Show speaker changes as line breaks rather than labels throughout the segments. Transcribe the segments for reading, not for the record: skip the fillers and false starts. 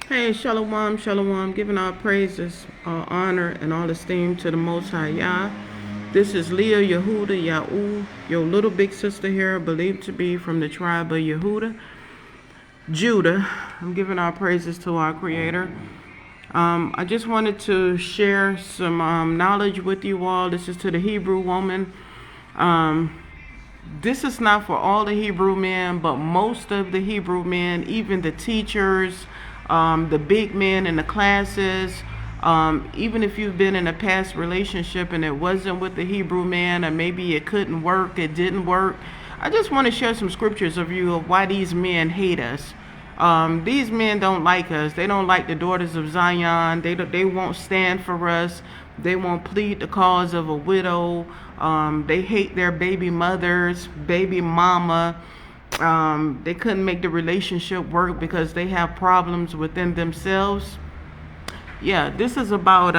Hey, Shalom, Shalom, giving all praises, all honor, and all esteem to the Most High Yah. This is Leah Yehuda Ya'u, your little big sister here, believed to be from the tribe of Yehuda, Judah. I'm giving our praises to our Creator. I just wanted to share some knowledge with you all. This is to the Hebrew woman. Um, this is not for all the Hebrew men, but most of the Hebrew men, even the teachers, the big men in the classes, even if you've been in a past relationship and it wasn't with the Hebrew man, or maybe it couldn't work, it didn't work. I just want to share some scriptures of you of why these men hate us. These men don't like us. They don't like the daughters of Zion. They won't stand for us. They won't plead the cause of a widow. They hate their baby mothers, baby mama. They couldn't make the relationship work because they have problems within themselves. Yeah, this is about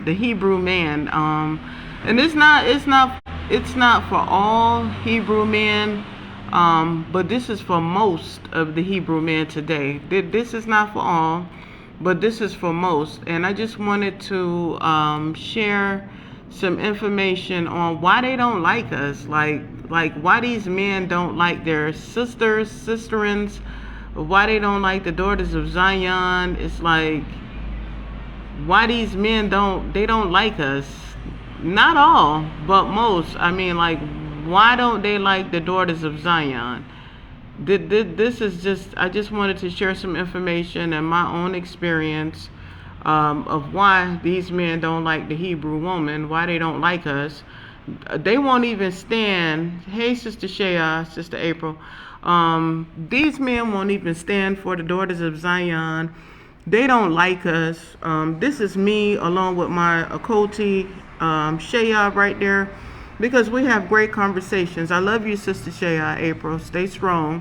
the Hebrew man. And it's not for all Hebrew men. But this is for most of the Hebrew men today. This is not for all, but this is for most. And I just wanted to share some information on why they don't like us, like why these men don't like their sisters, sisterins, why they don't like the daughters of Zion. It's like why these men don't like us. Not all, but most. I mean, like, why don't they like the daughters of Zion? This is just, I just wanted to share some information and my own experience of why these men don't like the Hebrew woman, why they don't like us. They won't even stand. Hey, Sister Shea, Sister April. These men won't even stand for the daughters of Zion. They don't like us. This is me along with my Akoti Shea right there because we have great conversations. I love you, Sister Shea, April. Stay strong.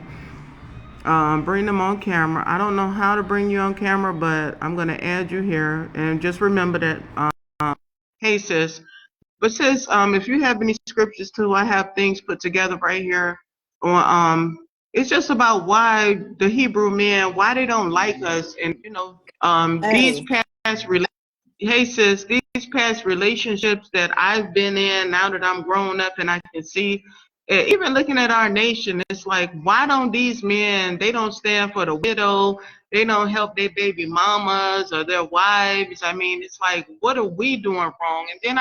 Bring them on camera. I don't know how to bring you on camera, but I'm going to add you here. And just remember that, hey, sis. But sis, if you have any scriptures too, I have things put together right here. On it's just about why the Hebrew men, why they don't like us, and these
Hey,
past hey sis, these past relationships that I've been in now that I'm grown up and I can see, even looking at our nation, it's like, why don't these men, they don't stand for the widow, they don't help their baby mamas or their wives. I mean, it's like, what are we doing wrong? And then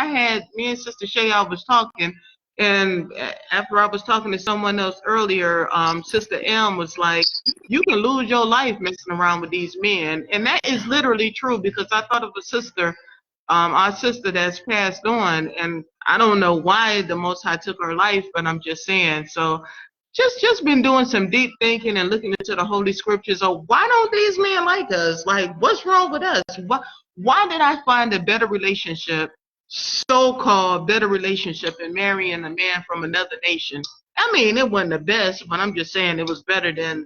me and Sister Shay, I was talking, and after I was talking to someone else earlier, Sister M was like, you can lose your life messing around with these men. And that is literally true because I thought of a sister, our sister that's passed on, and I don't know why the Most High took her life, but I'm just saying. So just been doing some deep thinking and looking into the Holy Scriptures. Oh, why don't these men like us? Like, what's wrong with us? Why did I find a better relationship, so-called better relationship, in marrying a man from another nation? I mean, it wasn't the best, but I'm just saying it was better than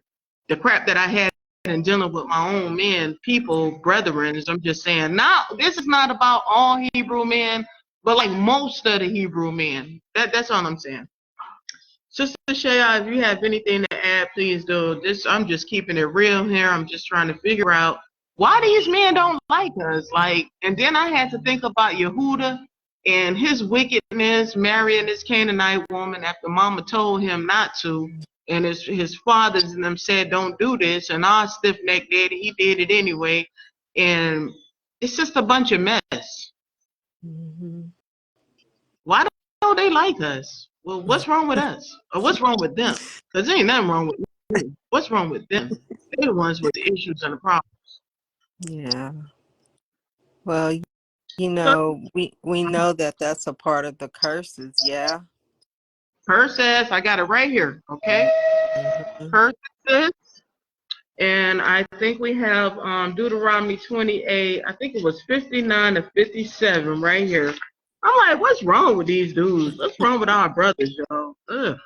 the crap that I had in dealing with my own men, people, brethren. I'm just saying. Now, this is not about all Hebrew men, but like most of the Hebrew men. That's all I'm saying. Sister Shaya, if you have anything to add, please do. I'm just keeping it real here. I'm just trying to figure out why these men don't like us. Like, and then I had to think about Yehuda and his wickedness, marrying this Canaanite woman after Mama told him not to, and his fathers and them said don't do this, and our stiff neck did. He did it anyway, and it's just a bunch of mess.
mhm.
Why don't they like us? Well, what's wrong with us? Or what's wrong with them? Because there ain't nothing wrong with me. What's wrong with them? They're the ones with the issues and the problems.
Yeah. Well,
So,
we know that that's a part of the curses. Yeah.
her says, I got it right here, okay?
Mhm.
Her says, and I think we have Deuteronomy 28, I think it was 59 to 57 right here. I'm like, what's wrong with these dudes? What's wrong with our brothers, y'all? Ugh.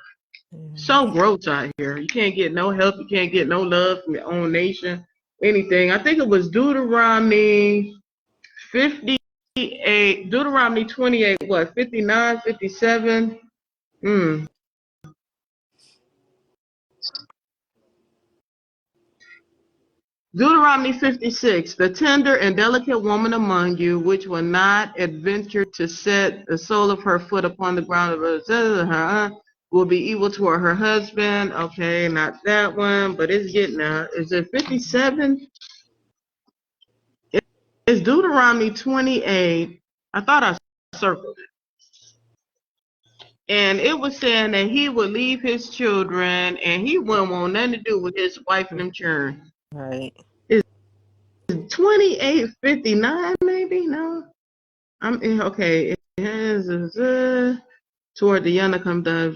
So gross out here. You can't get no help. You can't get no love from your own nation. Anything. I think it was Deuteronomy 58, Deuteronomy 28, what, 59, 57? Hmm. Deuteronomy 56, the tender and delicate woman among you, which will not adventure to set the sole of her foot upon the ground of her, will be evil toward her husband. Okay, not that one, but it's getting there. Is it 57? It's Deuteronomy 28. I thought I circled it. And it was saying that he would leave his children and he wouldn't want nothing to do with his wife and them children.
Right.
It's 28:59 maybe? No. I'm okay. It has toward the young come down.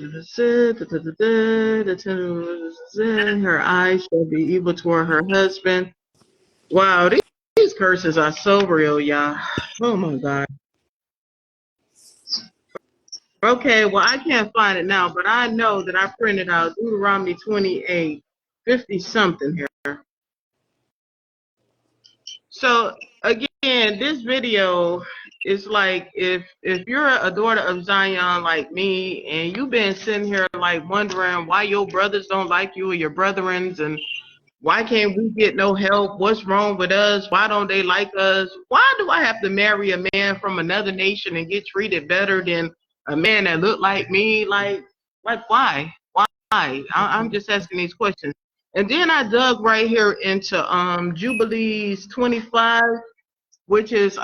Her eyes shall be evil toward her husband. Wow, these curses are so real, y'all. Oh my God. Okay, well I can't find it now, but I know that I printed out Deuteronomy 28:50 something here. So again, this video is like if you're a daughter of Zion like me and you've been sitting here like wondering why your brothers don't like you or your brethrens and why can't we get no help? What's wrong with us? Why don't they like us? Why do I have to marry a man from another nation and get treated better than a man that look like me? Like why? Why? I'm just asking these questions. And then I dug right here into Jubilees 25, which is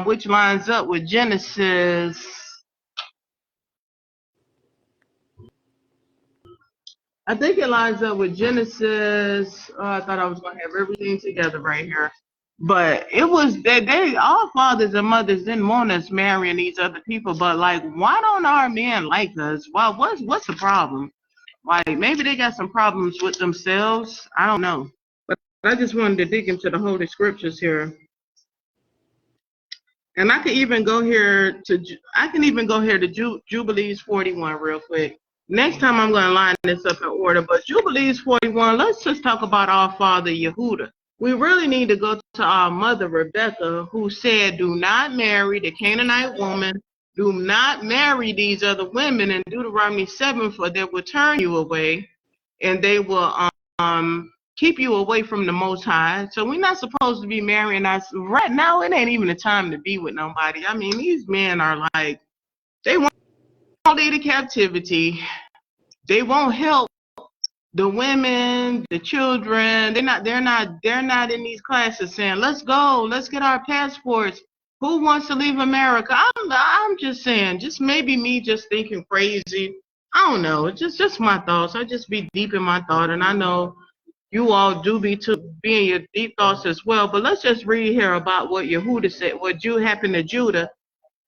which lines up with Genesis. I think it lines up with Genesis. Oh, I thought I was going to have everything together right here. But it was they all fathers and mothers didn't want us marrying these other people. But like, why don't our men like us? Well, what's the problem? Like maybe they got some problems with themselves. I don't know. But I just wanted to dig into the Holy Scriptures here. And I can even go here to Jubilees 41 real quick. Next time I'm going to line this up in order, but Jubilees 41, let's just talk about our father Yehuda. We really need to go to our mother Rebecca, who said, do not marry the Canaanite woman, do not marry these other women in Deuteronomy 7, for they will turn you away and they will keep you away from the Most High. So we're not supposed to be marrying us. Right now, it ain't even the time to be with nobody. I mean, these men are like, they won't lead to captivity. They won't help the women, the children. They're not in these classes saying, let's go, let's get our passports. Who wants to leave America? I'm just saying, just maybe me just thinking crazy. I don't know. It's just my thoughts. I just be deep in my thought, and I know you all do be in your deep thoughts as well. But let's just read here about what Yehuda said, what happened to Judah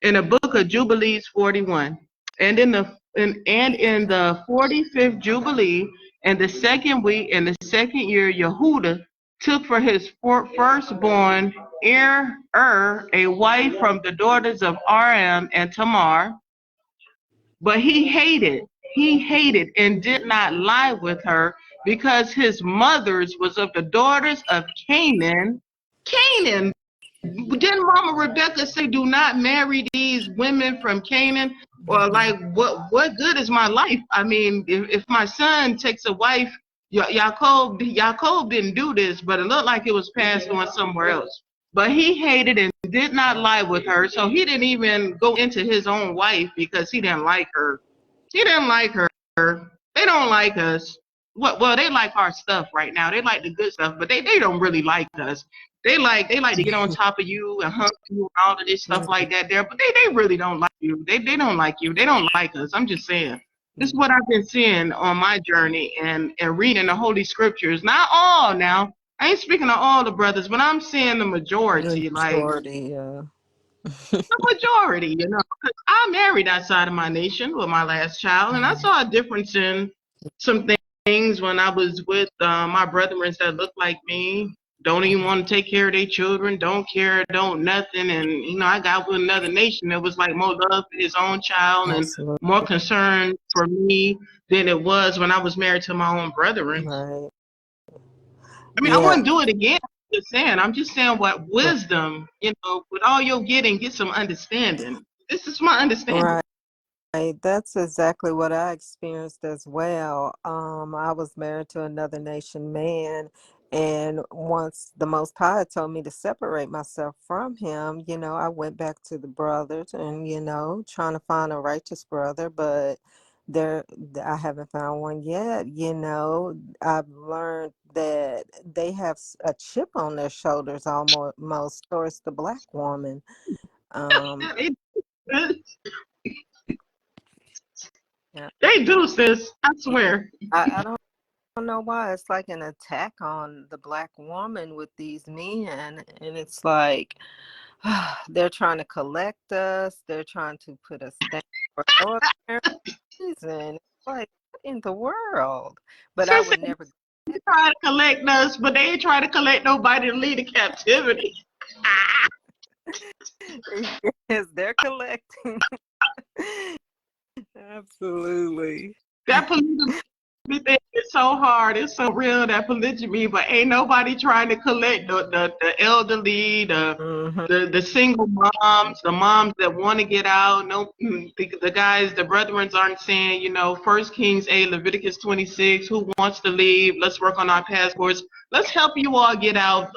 in the book of Jubilees 41. And in the 45th Jubilee, and the second week, in the second year, Yehuda took for his firstborn a wife from the daughters of Aram and Tamar. But he hated and did not lie with her, because his mother's was of the daughters of Canaan. Canaan. Didn't Mama Rebecca say, do not marry these women from Canaan? Or like, what good is my life? I mean, if my son takes a wife, Yaakov didn't do this, but it looked like it was passed on somewhere else. But he hated and did not lie with her, so he didn't even go into his own wife because he didn't like her. He didn't like her. They don't like us. Well, they like our stuff right now. They like the good stuff, but they don't really like us. They like to get on top of you and hump you and all of this stuff like that there, but they really don't like you. They don't like you. They don't like us. I'm just saying. This is what I've been seeing on my journey and reading the Holy Scriptures. Not all now. I ain't speaking of all the brothers, but I'm seeing the majority. Like
Majority, yeah.
the majority, because I married outside of my nation with my last child, and I saw a difference in some things when I was with my brethren that look like me, don't even want to take care of their children, don't care, don't nothing. And, I got with another nation that was like more love for his own child and
Absolutely.
more concern for me than it was when I was married to my own brethren.
Right.
I mean, I
Yeah.
wouldn't do it again. I'm just saying what wisdom, with all you're getting, get some understanding. This is my understanding.
Right. That's exactly what I experienced as well. I was married to another nation man, And once the Most High told me to separate myself from him, I went back to the brothers and, trying to find a righteous brother, but there, I haven't found one yet. I've learned that they have a chip on their shoulders almost towards the black woman. Um, yeah,
They do, sis. I swear.
I don't know why it's like an attack on the black woman with these men, and it's like they're trying to collect us. They're trying to put us down for no apparent reason. It's like, what in the world? But I
Sis,
would never.
they try to collect us, but they ain't trying to collect nobody to lead to captivity.
Yes, they're collecting. Absolutely.
That polygamy thing is so hard. It's so real, that polygamy, but ain't nobody trying to collect the elderly,
Hmm.
the single moms, the moms that want to get out. No, the guys, the brethrens aren't saying, First Kings 8, Leviticus 26, who wants to leave? Let's work on our passports. Let's help you all get out.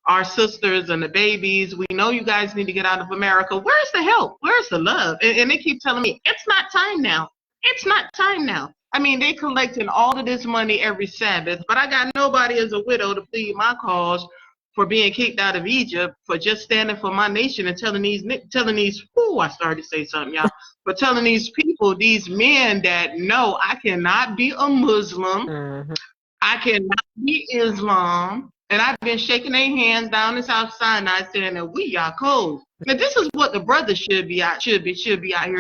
Our sisters and the babies. We know you guys need to get out of America. Where's the help? Where's the love? And they keep telling me, it's not time now. It's not time now. I mean, they collecting all of this money every Sabbath, but I got nobody as a widow to plead my cause for being kicked out of Egypt, for just standing for my nation and telling these, I started to say something, y'all, but telling these people, these men, that no, I cannot be a Muslim.
Hmm.
I cannot be Islam. And I've been shaking their hands down in South Sinai saying that we Yaakov. And this is what the brothers should be out here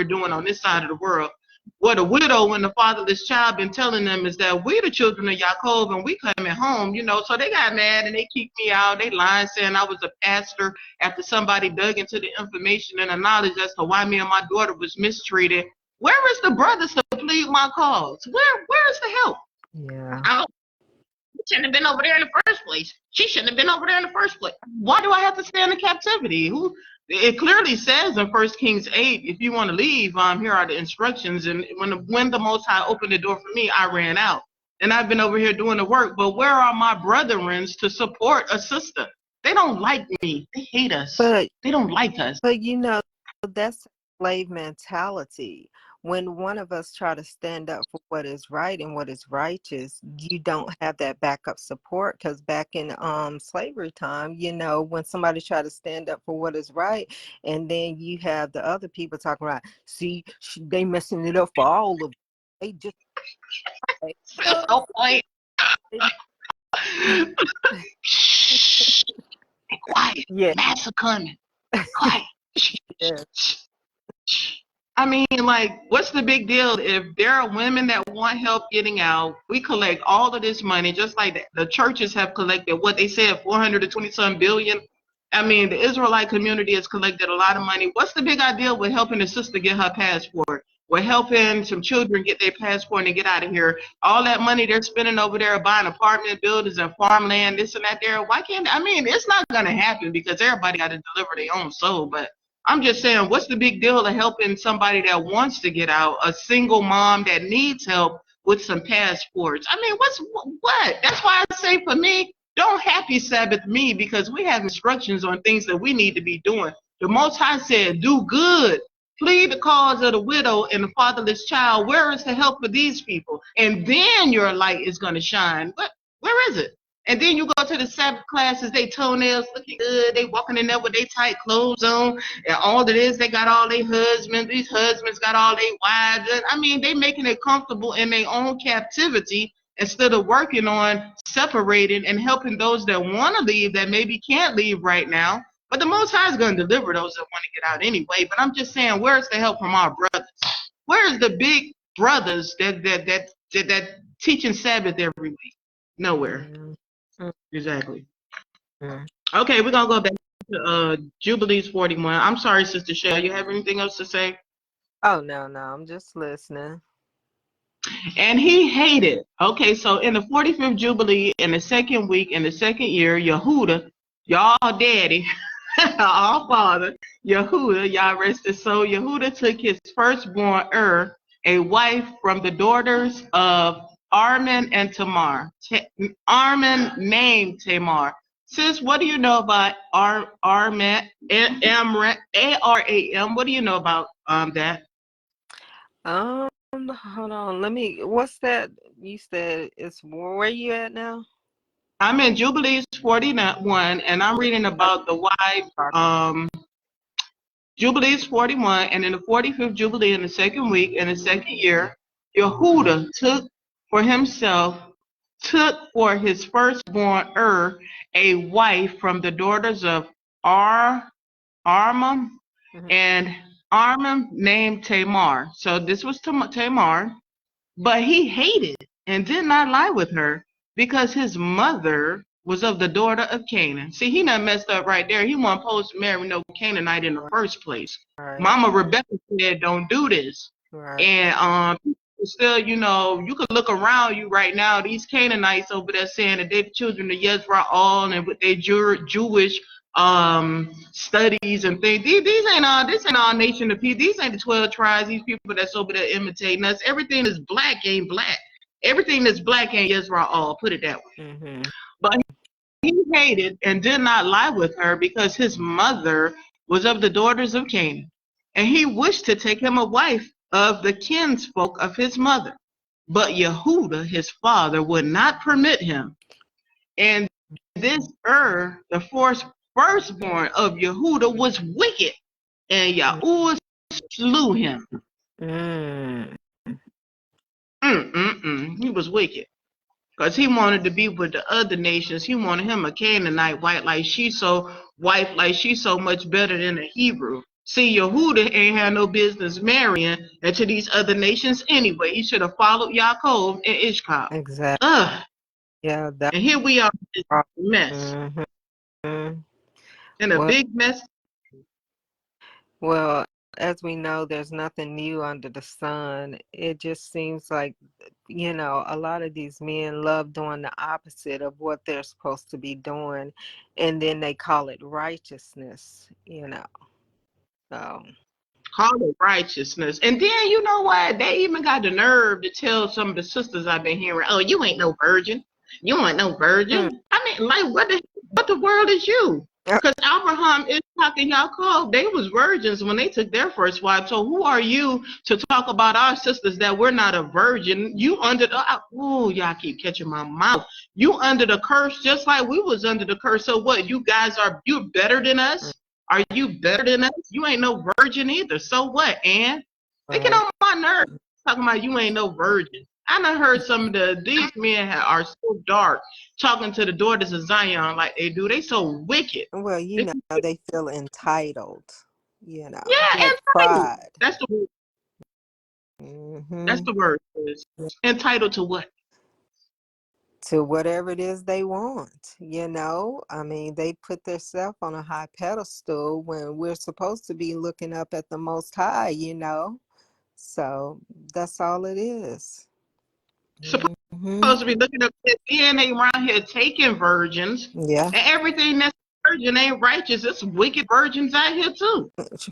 doing on this side of the world. What a widow and the fatherless child been telling them is that we the children of Yaakov and we coming home, So they got mad and they kicked me out. They lying saying I was a pastor after somebody dug into the information and the knowledge as to why me and my daughter was mistreated. Where is the brothers to plead my cause? Where is the help?
Yeah.
Shouldn't have been over there in the first place. She shouldn't have been over there in the first place. Why do I have to stay in captivity? It clearly says in First Kings 8, if you want to leave, here are the instructions. And when the Most High opened the door for me, I ran out. And I've been over here doing the work. But where are my brethrens to support a sister? They don't like me. They hate us.
But
They don't like us.
that's slave mentality. When one of us try to stand up for what is right and what is righteous, you don't have that backup support. Because back in slavery time, when somebody tried to stand up for what is right, and then you have the other people talking about, see, they messing it up for all of them. They just like,
No point.
they-
Shh. Be quiet.
yeah,
Master coming. Quiet.
yeah.
I mean, like, what's the big deal if there are women that want help getting out? We collect all of this money, just like the churches have collected what they said, 420 billion. I mean, the Israelite community has collected a lot of money. What's the big idea with helping a sister get her passport? We're helping some children get their passport and get out of here. All that money they're spending over there buying apartment buildings and farmland, this and that there. Why can't, I mean, it's not going to happen because everybody got to deliver their own soul. But I'm just saying, what's the big deal of helping somebody that wants to get out, a single mom that needs help with some passports? I mean, what? That's why I say for me, don't happy Sabbath me because we have instructions on things that we need to be doing. The Most High said, do good. Plead the cause of the widow and the fatherless child. Where is the help for these people? And then your light is going to shine. But where is it? And then you go to the Sabbath classes, they toenails looking good, they walking in there with their tight clothes on, and all it is, they got all their husbands, these husbands got all their wives. I mean, they making it comfortable in their own captivity instead of working on separating and helping those that want to leave that maybe can't leave right now. But the Most High is going to deliver those that want to get out anyway. But I'm just saying, where's the help from our brothers? Where's the big brothers that teaching Sabbath every week? Nowhere.
Mm,
Exactly.
mm.
Okay, we're gonna go back to Jubilees 41. I'm sorry, Sister Shay. You have anything else to say?
Oh, no, I'm just listening.
And he hated. Okay, so in the 45th Jubilee, in the second week, in the second year, Yehuda, y'all daddy, our father, Yehuda, y'all rest his soul. Yehuda took his firstborn a wife from the daughters of Armin and Tamar. Armin named Tamar. Sis, what do you know about Armin, Amram, Aram? What do you know about that?
Hold on. What's that? You said it's where you at now?
I'm in Jubilees 41, and I'm reading about the wife. Jubilees 41, and in the 45th Jubilee, in the second week, in the second year, Yehuda took for his firstborn a wife from the daughters of Armam,
Mhm.
and Armam named Tamar. So this was Tamar. But he hated and did not lie with her because his mother was of the daughter of Canaan. See, he done messed up right there. He wasn't supposed to marry no Canaanite in the first place.
Right,
Mama Rebecca said, don't do this.
right.
And still, you could look around you right now. These Canaanites over there saying that they're the children of Yezra'al and with their Jewish studies and things. This ain't all nation of people. These ain't the 12 tribes. These people that's over there imitating us. Everything that's black ain't black. Everything that's black ain't Yezra'al. Put it that way.
Mm-hmm.
But he hated and did not lie with her because his mother was of the daughters of Canaan, and he wished to take him a wife of the kinsfolk of his mother. But Yehuda, his father, would not permit him. And this the firstborn of Yehuda, was wicked, and Yahuwah slew him.
Mm.
He was wicked. Because he wanted to be with the other nations. He wanted him a Canaanite wife like she's so much better than a Hebrew. See, Yehuda ain't had no business marrying into these other nations anyway. He should have followed Yaakov and Ishkar.
Exactly.
Ugh.
Yeah, that's
And here we are in this mess.
mm-hmm.
In a
Well,
big mess.
well, as we know, there's nothing new under the sun. It just seems like, a lot of these men love doing the opposite of what they're supposed to be doing, and then they call it righteousness. So,
Call it righteousness. And then you know what? They even got the nerve to tell some of the sisters I've been hearing, oh, you ain't no virgin. You ain't no
hmm.
virgin. I mean, like, what the world is you? Because Abraham, Ishaq, and Yaakov, they was virgins when they took their first wife. So who are you to talk about our sisters that we're not a virgin? You under the, y'all keep catching my mouth. You under the curse just like we was under the curse. So what, you better than us? Are you better than us? You ain't no virgin either. So what, Ann? They get
Right.
on my nerves talking about you ain't no virgin. I done heard some of these men are so dark talking to the daughters of Zion like they do. They so wicked.
Well,
They,
they feel entitled,
yeah,
like
entitled.
pride.
That's the word. That's
Hmm.
the word. Sis. Entitled to what?
To whatever it is they want. I mean, they put themselves on a high pedestal when we're supposed to be looking up at the Most High. So that's all it is. Hmm.
Supposed to be looking up at DNA around here taking virgins,
Yeah,
and everything that's virgin ain't righteous. It's wicked virgins out here too.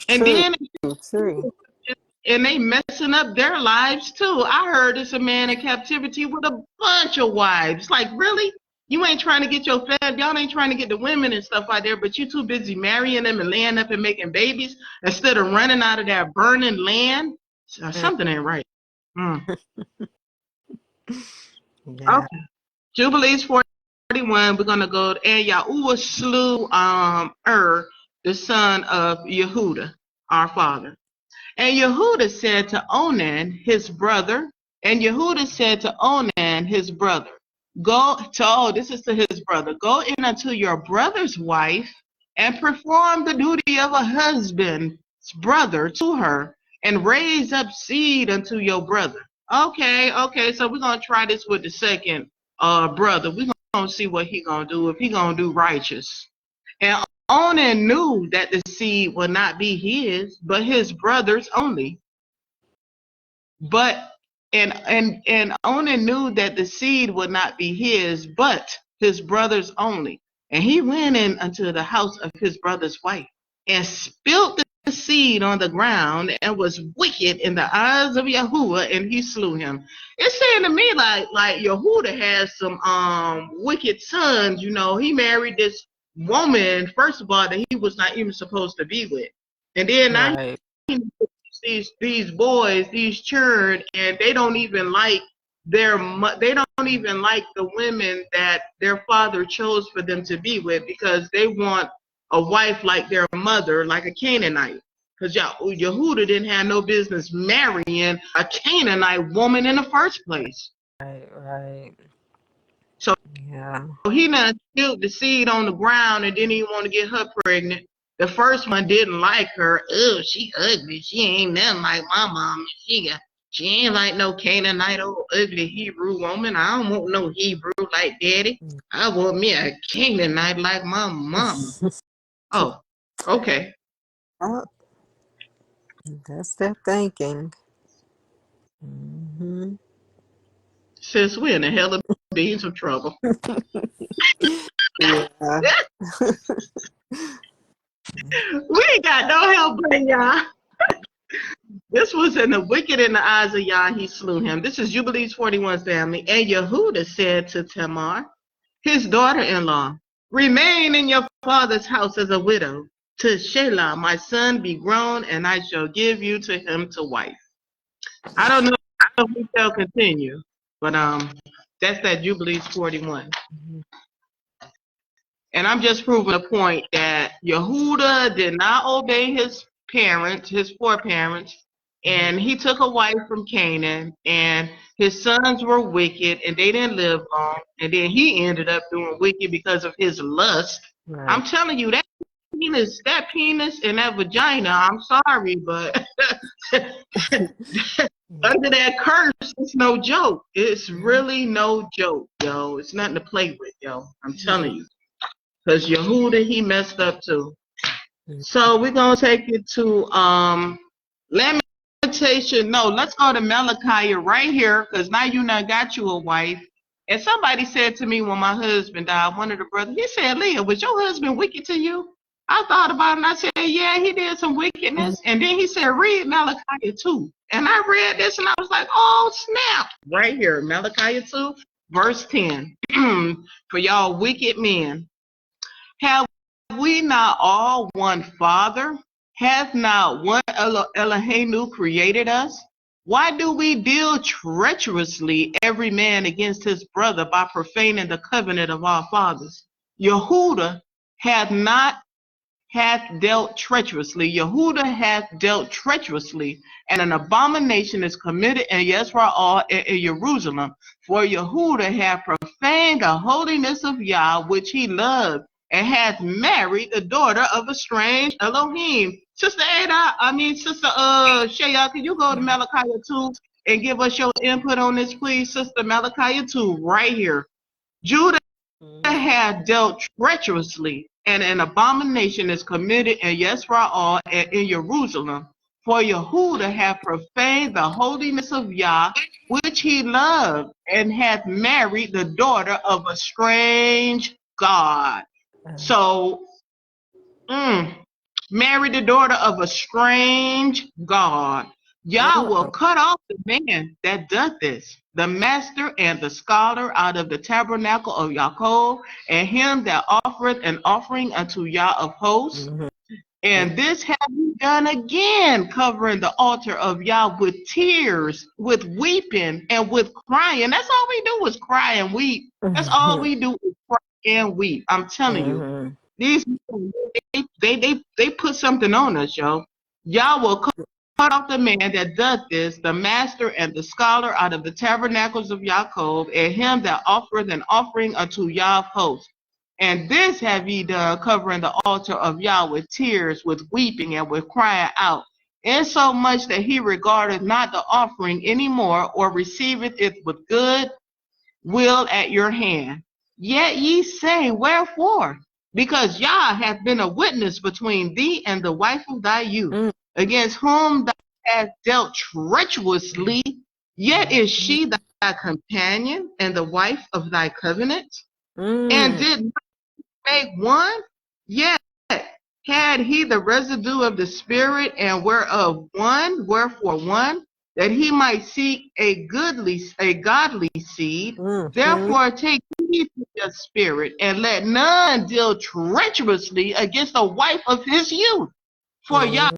And
true,
then
true.
and they messing up their lives too. I heard it's a man in captivity with a bunch of wives. Like, really? You ain't trying to get your fam, y'all ain't trying to get the women and stuff out there, but you too busy marrying them and laying up and making babies instead of running out of that burning land.
Mm.
Something ain't right. Mm.
Yeah.
Okay. Jubilees 41, we're gonna go, and Yahuwah slew the son of Yehuda, our father. And Yehuda said to Onan, his brother, this is to his brother, go in unto your brother's wife and perform the duty of a husband's brother to her and raise up seed unto your brother. Okay, so we're going to try this with the second brother. We're going to see what he going to do, if he going to do righteous. And Onan knew that the seed would not be his, but his brother's only. But and Onan knew that the seed would not be his, but his brother's only. And he went in unto the house of his brother's wife and spilt seed on the ground and was wicked in the eyes of Yahuwah, and he slew him. It's saying to me like Yahuwah has some wicked sons. You know, he married this woman, first of all, that he was not even supposed to be with, and then now
Right.
these boys, these children, and they don't even like they don't even like the women that their father chose for them to be with, because they want a wife like their mother, like a Canaanite. Because Yehuda didn't have no business marrying a Canaanite woman in the first place.
Right. Right.
So
Yeah.
he done spilled the seed on the ground and didn't even want to get her pregnant. The first one didn't like her. Oh, she ugly. She ain't nothing like my mom. She ain't like no Canaanite old ugly Hebrew woman. I don't want no Hebrew like daddy. I want me a Canaanite like my mama. Oh, okay.
Oh, that's their thinking. Hmm.
Sis, we're in a hell of beans of trouble.
Yeah.
We ain't got no help but y'all. This was in the wicked in the eyes of Yah, he slew him. This is Jubilees 41 family. And Yehuda said to Tamar, his daughter-in-law, remain in your father's house as a widow, till Shelah, my son, be grown, and I shall give you to him to wife. I don't know if we shall continue, but that's that Jubilees 41. And I'm just proving a point that Yehuda did not obey his parents, his foreparents, and he took a wife from Canaan, and his sons were wicked, and they didn't live long, and then he ended up doing wicked because of his lust.
Right.
I'm telling you, that penis and that vagina, I'm sorry, but under that curse, it's no joke. It's really no joke, yo. It's nothing to play with, yo. I'm telling you. Because Yehuda, he messed up too. So we're going to take it to lamentation. No, let's go to Malachi right here, because now you done got you a wife. And somebody said to me when my husband died, one of the brothers, he said, Leah, was your husband wicked to you? I thought about it and I said, yeah, he did some wickedness. And then he said, read Malachi 2. And I read this and I was like, oh, snap. Right here, Malachi 2, verse 10. For y'all wicked men. Have we not all one Father? Hath not one Eloheinu created us? Why do we deal treacherously every man against his brother by profaning the covenant of our fathers? Yehuda hath dealt treacherously. Yehuda hath dealt treacherously, and an abomination is committed in Yisrael in Jerusalem. For Yehuda hath profaned the holiness of Yah, which he loved, and hath married the daughter of a strange Elohim. Sister Sister Shaya, can you go to Malachi 2 and give us your input on this, please? Sister Malachi 2, right here. Judah had dealt treacherously, and an abomination is committed in Yisrael and in Jerusalem. For Yehuda hath profaned the holiness of Yah, which he loved, and hath married the daughter of a strange God. So, married the daughter of a strange God. Yah will cut off the man that doth this, the master and the scholar out of the tabernacle of Yaakov, and him that offereth an offering unto Yah of hosts. And this have we done again, covering the altar of Yah with tears, with weeping, and with crying. That's all we do is cry and weep. That's all we do is cry and weep. I'm telling you. These people, they put something on us, yo. Yah will cut off the man that doth this, the master and the scholar out of the tabernacles of Yaakov, and him that offereth an offering unto Yah of hosts. And this have ye done, covering the altar of Yah with tears, with weeping, and with crying out, insomuch that he regardeth not the offering any more, or receiveth it with good will at your hand. Yet ye say, wherefore? Because Yah hath been a witness between thee and the wife of thy youth, against whom thou hast dealt treacherously, yet is she thy companion and the wife of thy covenant, and did not make one, yet Had he the residue of the spirit, and wherefore one, that he might seek a godly seed.
Mm-hmm.
Therefore take heed to your spirit, and let none deal treacherously against the wife of his youth. For Yah,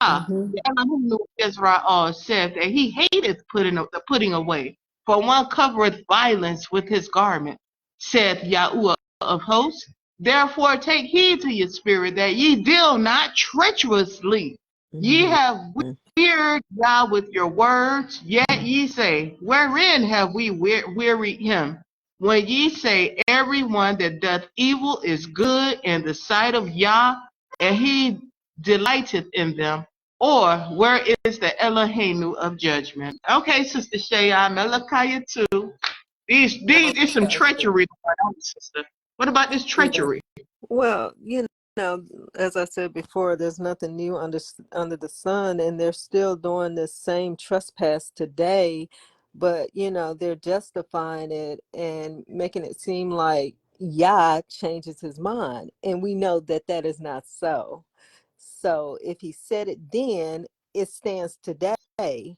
Mm-hmm.
the Elohim of Israel, said that he hateth the putting away. For one covereth violence with his garment, saith Yahuwah of hosts. Therefore take heed to your spirit, that ye deal not treacherously. Ye
Mm-hmm.
have wearied Yah with your words, yet ye say, wherein have we wearied him? When ye say, every one that doth evil is good in the sight of Yah, and he delighteth in them. Or where is the Elohenu of judgment? Okay, Sister Shaya, Malachi 2. These is some treachery, sister. What about this
Yeah.
treachery?
Well, as I said before, there's nothing new under the sun, and they're still doing this same trespass today, but they're justifying it and making it seem like Yah changes his mind, and we know that that is not so. So if he said it then, it stands today.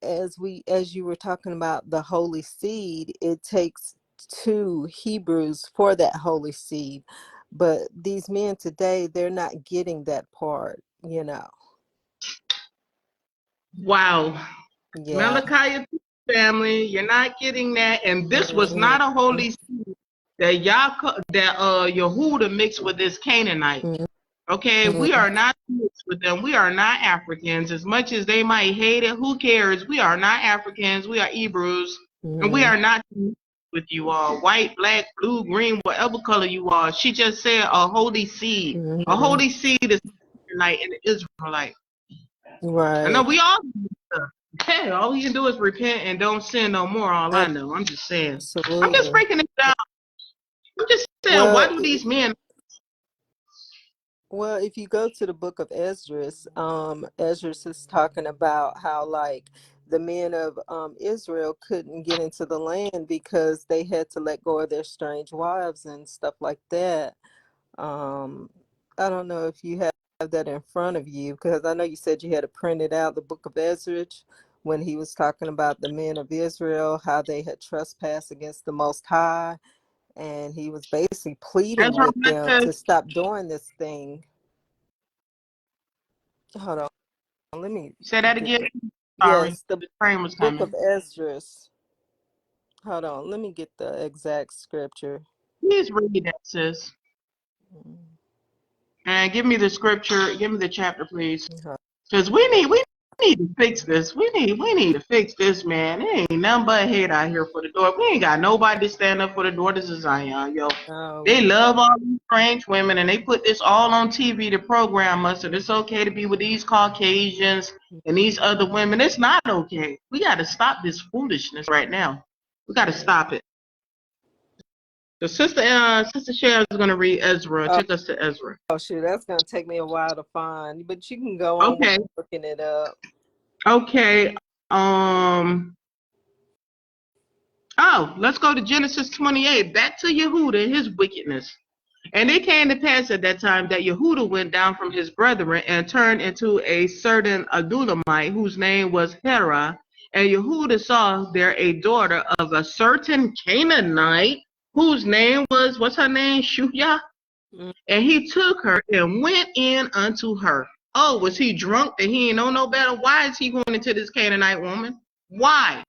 As you were talking about the holy seed, it takes two Hebrews for that holy seed. But these men today, they're not getting that part.
Wow.
Yeah.
Malachi family, you're not getting that. And this was
Mhm.
not a holy seed that Yehuda mixed with this Canaanite.
Mhm.
Okay, we are not mixed with them. We are not Africans. As much as they might hate it, who cares? We are not Africans. We are Hebrews. And we
Mhm.
are not with you all. White, black, blue, green, whatever color you are. She just said a holy seed. A
Mhm.
holy seed is like an Israelite. I know
Right.
we all do stuff. Hey, all we can do is repent and don't sin no more. All I know. I'm just saying. I'm just
Absolutely.
breaking it down. I'm just saying, why
Well,
do these men?
Well, if you go to the book of Esdras, Esdras is talking about how like the men of Israel couldn't get into the land because they had to let go of their strange wives and stuff like that. Um, I don't know if you have that in front of you, because I know you said you had to print it out, the book of Esdras, when he was talking about the men of Israel, how they had trespassed against the Most High, and he was basically pleading
Ezra
with
what
them
says,
to stop doing this thing. Hold on, let me
say that
get
again.
the,
Sorry,
yes, the
the train was
book of
coming.
Esdras. Hold on, let me get the exact scripture.
Please read that, sis. And give me the scripture. Give me the chapter, please.
Okay.
Because we need to fix this. We need to fix this, man. There ain't nothing but hate out here for the door. We ain't got nobody to stand up for the daughters of Zion, yo. They
Oh,
love all these strange women, and they put this all on TV to program us that it's okay to be with these Caucasians and these other women. It's not okay. We got to stop this foolishness right now. We got to stop it. The sister Sharon is gonna read Ezra.
oh,
Take us to Ezra.
oh, shoot, that's gonna take me a while to find, but you can go on while
Okay.
I'm looking it up.
Okay. Um. Oh, let's go to Genesis 28. Back to Yehuda and his wickedness. And it came to pass at that time that Yehuda went down from his brethren and turned into a certain Adulamite whose name was Hera. And Yehuda saw there a daughter of a certain Canaanite whose name was, what's her name? Shuya.
Mm,
And he took her and went in unto her. Oh, was he drunk that he ain't know no better? Why is he going into this Canaanite woman? Why?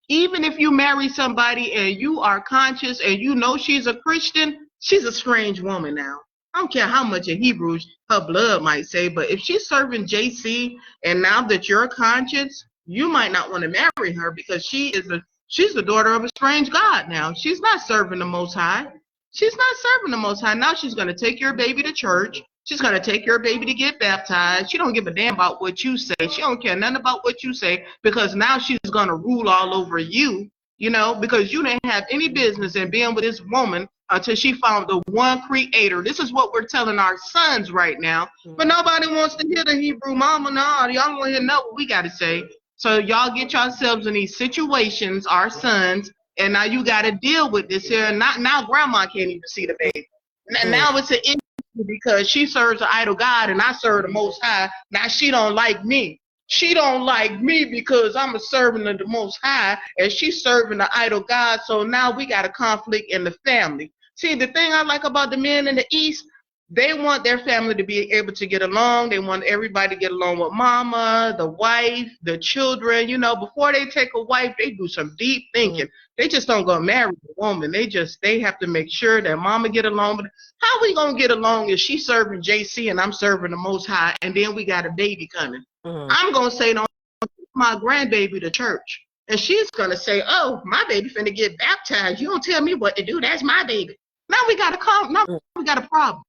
Even if you marry somebody and you are conscious and you know she's a Christian, she's a strange woman now. I don't care how much of Hebrew her blood might say, but if she's serving JC and now that you're conscious, you might not want to marry her because she's the daughter of a strange God now. She's not serving the Most High. She's not serving the Most High. Now she's going to take your baby to church. She's going to take your baby to get baptized. She don't give a damn about what you say. She don't care nothing about what you say because now she's going to rule all over you, because you didn't have any business in being with this woman until she found the one creator. This is what we're telling our sons right now. But
mm,
nobody wants to hear the Hebrew mama. No, y'all don't want to know what we got to say. So y'all get yourselves in these situations, our sons, and now you got to deal with this here. Not now, grandma can't even see the baby.
mm,
Now it's an issue because she serves an idol God and I serve the Most High. Now she don't like me. She don't like me because I'm a servant of the Most High and she's serving the idol God. So now we got a conflict in the family. See, the thing I like about the men in the East, they want their family to be able to get along. They want everybody to get along with mama, the wife, the children. You know, before they take a wife, they do some deep thinking. They just don't go marry a woman. They have to make sure that mama get along with. How we gonna get along if she's serving JC and I'm serving the Most High, and then we got a baby coming? I'm gonna say, don't take my grandbaby to church, and she's gonna say, oh, my baby finna get baptized. You don't tell me what to do. That's my baby. Now we got a problem.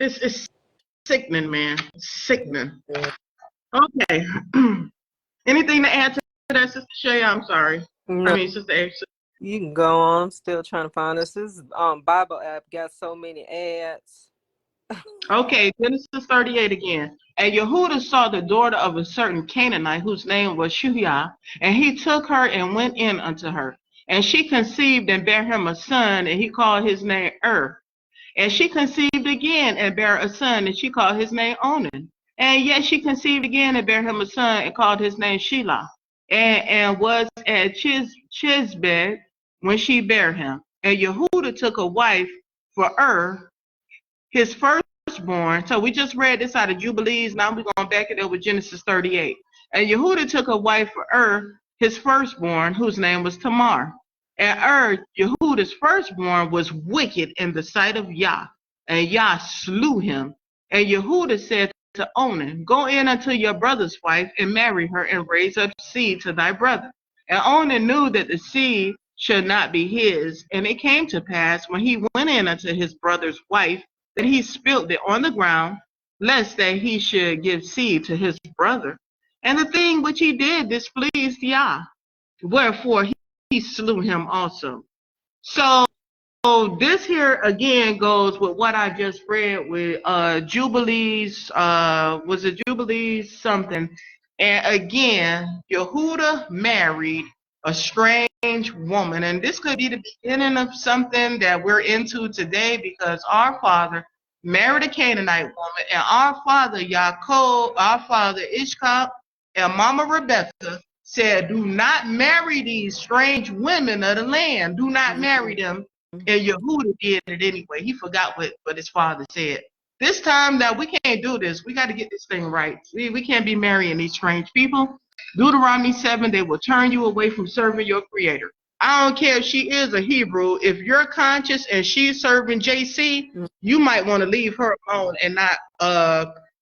It's sickening, man. It's sickening. Okay. Anything to add to that, Sister Shay? I'm sorry.
No,
I mean, Sister A.
you can go on. I'm still trying to find this. This Bible app got so many ads.
Okay, Genesis 38 again. And Yehuda saw the daughter of a certain Canaanite whose name was Shuhah, and he took her and went in unto her. And she conceived and bare him a son, and he called his name And she conceived again and bare a son, and she called his name Onan. And yet she conceived again and bare him a son, and called his name Shelah. And was at Chisbed when she bare him. And Yehuda took a wife for his firstborn. So we just read this out of Jubilees. Now we're going back it up with Genesis 38. And Yehuda took a wife for his firstborn, whose name was Tamar. And Yehuda's firstborn, was wicked in the sight of Yah, and Yah slew him. And Yehuda said to Onan, go in unto your brother's wife, and marry her, and raise up seed to thy brother. And Onan knew that the seed should not be his. And it came to pass, when he went in unto his brother's wife, that he spilt it on the ground, lest that he should give seed to his brother. And the thing which he did displeased Yah, wherefore he slew him also. So this here again goes with what I just read with Jubilees, was it Jubilees something? And again, Yehuda married a strange woman. And this could be the beginning of something that we're into today, because our father married a Canaanite woman, and our father Yaakov, our father Ishkak, and Mama Rebecca said, do not marry these strange women of the land. Do not marry them. And Yehuda did it anyway. He forgot what his father said. This time now we can't do this. We got to get this thing right. We can't be marrying these strange people. Deuteronomy 7, they will turn you away from serving your creator. I don't care if she is a Hebrew. If you're conscious and she's serving JC, you might want to leave her alone and not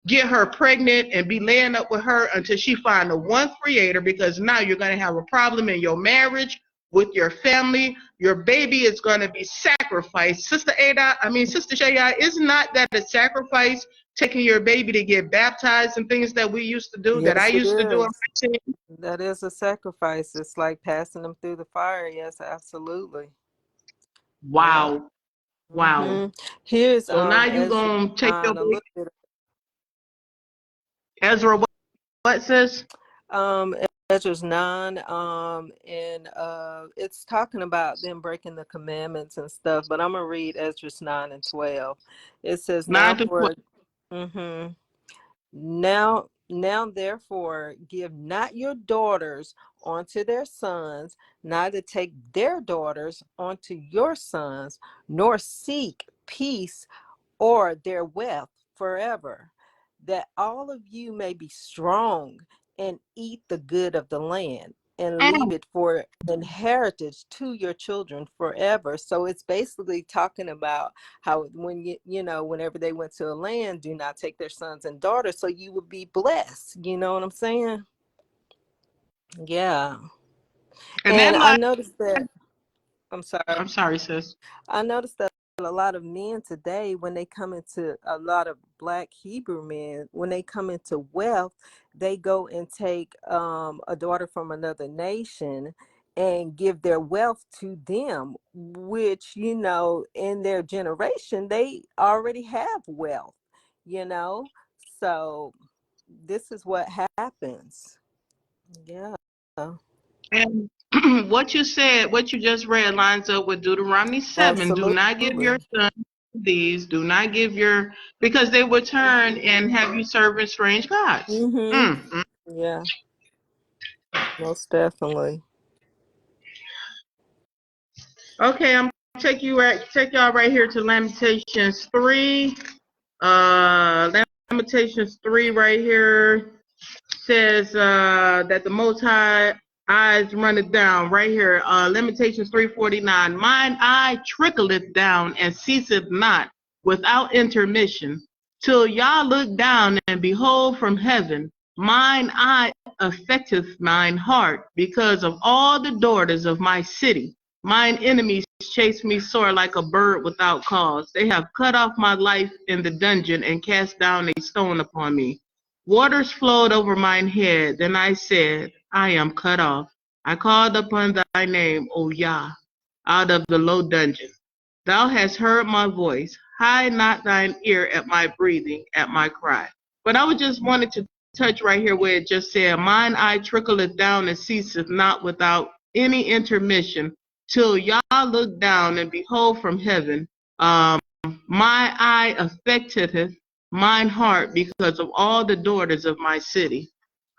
get her pregnant and be laying up with her until she find the one creator, because now you're going to have a problem in your marriage, with your family. Your baby is going to be sacrificed. Sister Shaya, is not that a sacrifice, taking your baby to get baptized and things that we used to do, that I used to do?
That is a sacrifice. It's like passing them through the fire. Yes, absolutely.
Wow.
Yeah.
Wow.
Here's
so now you're going to take your baby. Ezra, what says?
Ezra's 9, and it's talking about them breaking the commandments and stuff, but I'm gonna read Ezra's 9 and 12. It says, now therefore give not your daughters unto their sons, neither take their daughters unto your sons, nor seek peace or their wealth forever, that all of you may be strong and eat the good of the land, and leave it for inheritance to your children forever. So it's basically talking about how when whenever they went to a land, do not take their sons and daughters, so you would be blessed. You know what I'm saying? Yeah. And I noticed that. I'm sorry,
sis.
I noticed that a lot of men today, when they come into, a lot of Black Hebrew men, when they come into wealth, they go and take a daughter from another nation and give their wealth to them, which, in their generation, they already have wealth, so this is what happens. Yeah.
And what you said, what you just read, lines up with Deuteronomy 7.
Absolutely.
Do not give your son these. Do not give your, because they will turn and have you serving strange gods.
Mm-hmm. Yeah, most definitely.
Okay, I'm take y'all right here to Lamentations 3. Lamentations 3 right here says that the Most High eyes runneth down right here. Lamentations 3:49. Mine eye trickleth down and ceaseth not without intermission, till Yah look down and behold from heaven. Mine eye affecteth mine heart because of all the daughters of my city. Mine enemies chase me sore like a bird without cause. They have cut off my life in the dungeon and cast down a stone upon me. Waters flowed over mine head. Then I said, I am cut off. I called upon thy name, O Yah, out of the low dungeon. Thou hast heard my voice. Hide not thine ear at my breathing, at my cry. But I would just wanted to touch right here where it just said, mine eye trickleth down and ceaseth not without any intermission, till Yah look down and behold from heaven. My eye affecteth mine heart because of all the daughters of my city.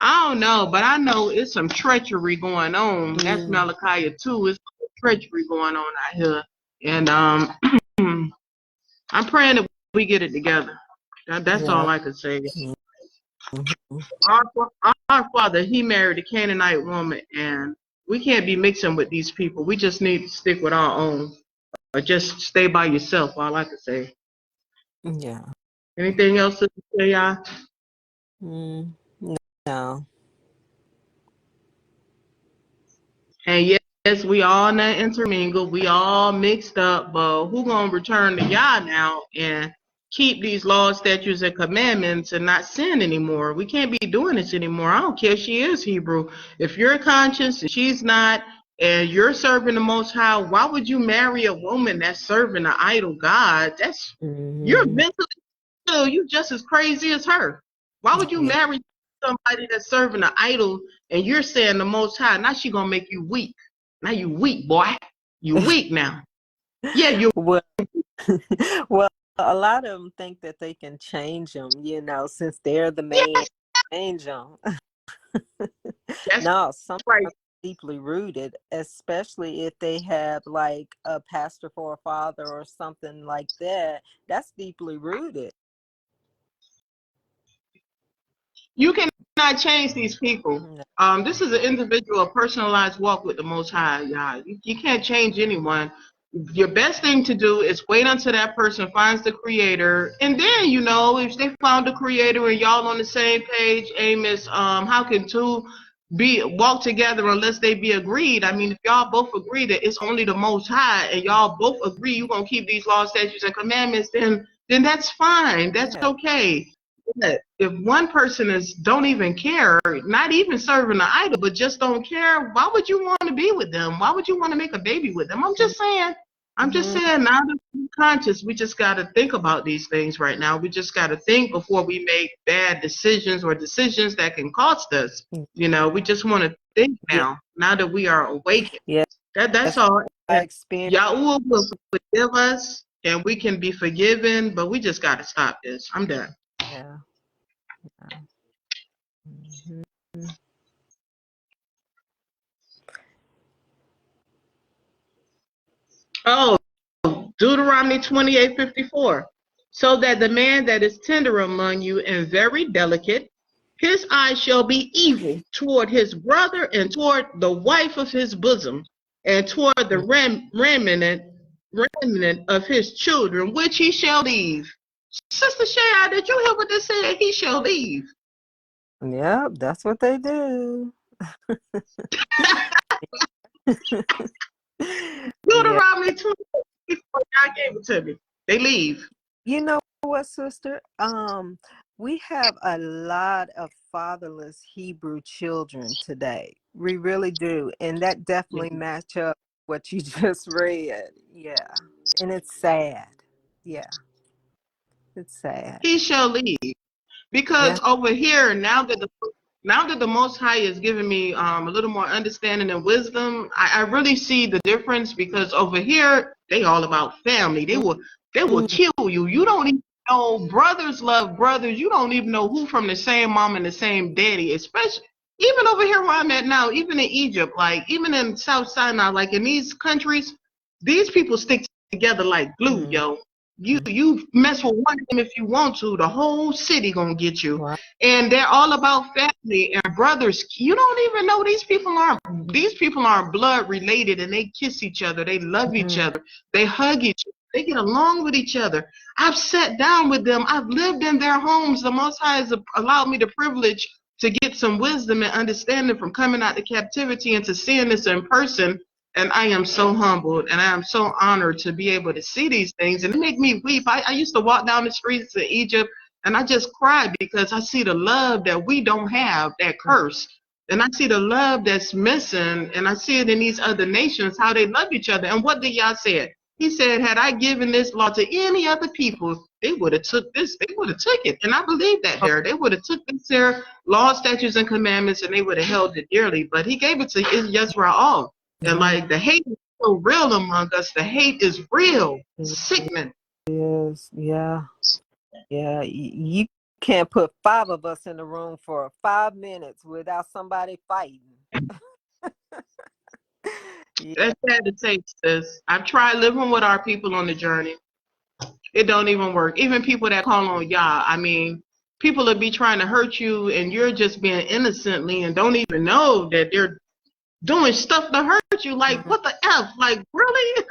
I don't know, but I know it's some treachery going on. That's
Mm,
Malachi 2. It's some treachery going on out here. And I'm praying that we get it together. That's
yeah.
all I could say.
Mm-hmm.
Our, our father, he married a Canaanite woman, and we can't be mixing with these people. We just need to stick with our own, or just stay by yourself. All I could say.
Yeah.
Anything else to say, y'all?
Mm, no.
And yes, we all not intermingled. We all mixed up. But who gonna return to Yah now and keep these laws, statutes, and commandments and not sin anymore? We can't be doing this anymore. I don't care if she is Hebrew. If you're conscious and she's not, and you're serving the Most High, why would you marry a woman that's serving an idol God? That's you're
Mm-hmm.
mentally ill. You just as crazy as her. Why would you
Yeah.
marry somebody that's serving an idol and you're saying the Most High? Now she gonna make you weak. Now you weak, boy. You weak now. Yeah, you.
Well, well, a lot of them think that they can change them, since they're the man, change them.
That's
No, some
right.
are deeply rooted, especially if they have like a pastor for a father or something like that. That's deeply rooted.
You cannot change these people.
No.
This is an individual, personalized walk with the Most High. You can't change anyone. Your best thing to do is wait until that person finds the creator, and then if they found the creator and y'all on the same page, Amos, how can two be walk together unless they be agreed? I mean, if y'all both agree that it's only the Most High, and y'all both agree you're gonna keep these laws, statutes, and commandments, then that's fine. That's
Yeah.
okay. But if one person is don't even care, not even serving the idol, but just don't care, why would you want to be with them? Why would you want to make a baby with them? I'm just saying. I'm just
Mm-hmm.
saying, now that we're conscious, we just got to think about these things right now. We just got to think before we make bad decisions or decisions that can cost us. We just want to think
Yeah.
now that we are awakened.
Yeah.
That's
That's
all.
I
And
experienced.
Yahweh will forgive us and we can be forgiven, but we just got to stop this. I'm done.
Yeah. Mhm.
Oh, Deuteronomy 28:54. So that the man that is tender among you and very delicate, his eye shall be evil toward his brother and toward the wife of his bosom, and toward the remnant of his children, which he shall leave. Sister Shay, did you hear what they said? He shall leave.
Yep, that's what they do. Yeah.
Deuteronomy 28:54, God gave it to me. They leave.
You know what, sister? We have a lot of fatherless Hebrew children today. We really do. And that definitely match up what you just read. Yeah. And it's sad. Yeah. It's sad.
He shall leave.
Yeah.
Because over here, now that the Most High is giving me a little more understanding and wisdom, I really see the difference. Because over here, they all about family. They will
Mm,
kill you. You don't even know. Brothers love brothers. You don't even know who from the same mom and the same daddy, especially even over here where I'm at now, even in Egypt, like even in South Sinai, like in these countries, these people stick together like glue,
mm,
yo. You mess with one of them if you want to, the whole city gonna get you.
wow.
And they're all about family and brothers. You don't even know these people aren't blood related, and they kiss each other, they love each
Mm,
other, they hug each other, they get along with each other. I've sat down with them, I've lived in their homes. The Most High has allowed me the privilege to get some wisdom and understanding from coming out of captivity and to seeing this in person. And I am so humbled and I am so honored to be able to see these things. And it make me weep. I used to walk down the streets of Egypt and I just cried because I see the love that we don't have, that
mm,
curse. And I see the love that's missing, and I see it in these other nations, how they love each other. And what did Yah say? He said, had I given this law to any other people, they would have took this, they would have took it. And I believe that
oh,
there. They would have took this here law, statutes, and commandments, and they would have held it dearly. But he gave it to Yisrael. And
mm,
like the hate is so real among us. The hate is real.
it
Sickening.
is. Yeah. Yeah. You can't put five of us in the room for 5 minutes without somebody fighting. Yeah.
That's sad to say, sis. I've tried living with our people on the journey. It don't even work. Even people that call on Yah, I mean, people will be trying to hurt you and you're just being innocently and don't even know that they're doing stuff to hurt you. Like,
Mm,
what the F? Like, really?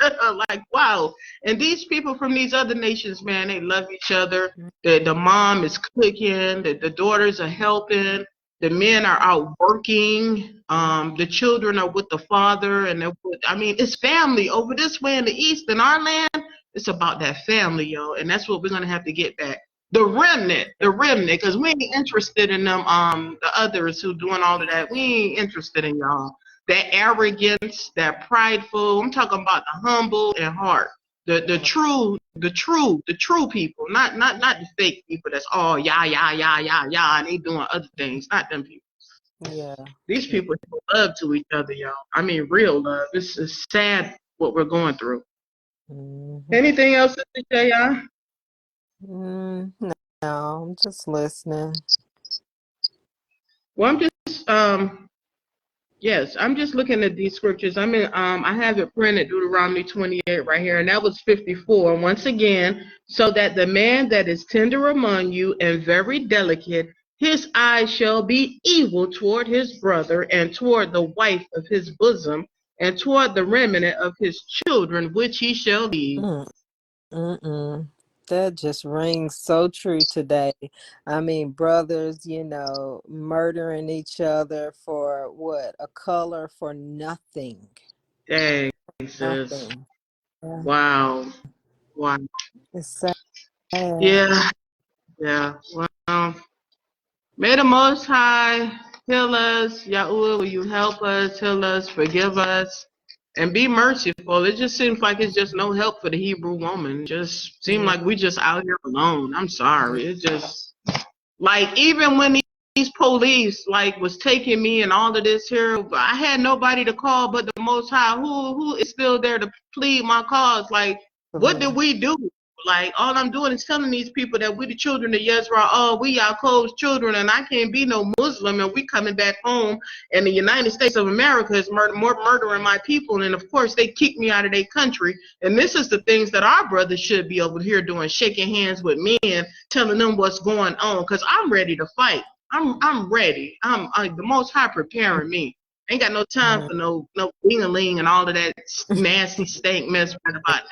Like, wow. And these people from these other nations, man, they love each other.
mm,
The mom is cooking, the daughters are helping, the men are out working, the children are with the father, and I mean, it's family. Over this way in the East, in our land, it's about that family, yo. And that's what we're going to have to get back. The remnant, because we ain't interested in them, the others who doing all of that. We ain't interested in y'all, that arrogance, that prideful. I'm talking about the humble in heart, the true people, not the fake people. That's all yeah, and they doing other things. Not them people.
yeah.
These
Yeah.
people show love to each other, y'all. I mean, real love. This is sad what we're going through.
Mhm.
Anything else to say, y'all?
No, I'm just listening.
Well, I'm just yes, I'm just looking at these scriptures. I have it printed, Deuteronomy 28 right here, and that was 54. Once again, so that the man that is tender among you and very delicate, his eyes shall be evil toward his brother, and toward the wife of his bosom, and toward the remnant of his children, which he shall leave.
Mm, mm-mm. That just rings so true today. I mean, brothers, murdering each other for what? A color for nothing.
Dang, sis.
Nothing. Yeah.
Wow. Wow.
It's sad.
Yeah, yeah. Well, may the Most High heal us. Yahuwah, will you help us, heal us, forgive us, and be merciful? It just seems like it's just no help for the Hebrew woman. It just seems
Yeah.
like we just out here alone. I'm sorry. It just like even when these police like was taking me and all of this here, I had nobody to call but the Most High, who is still there to plead my cause. Like, what did
Absolutely.
we do? Like, all I'm doing is telling these people that we the children of Yezra. Oh, we Yaakov's children, and I can't be no Muslim, and we coming back home, and the United States of America is murdering my people, and of course they kicked me out of their country. And this is the things that our brothers should be over here doing, shaking hands with men, telling them what's going on, because I'm ready to fight. I'm ready. I'm the Most High preparing me. Ain't got no time
Mhm.
for no ling and all of that nasty stank mess right about.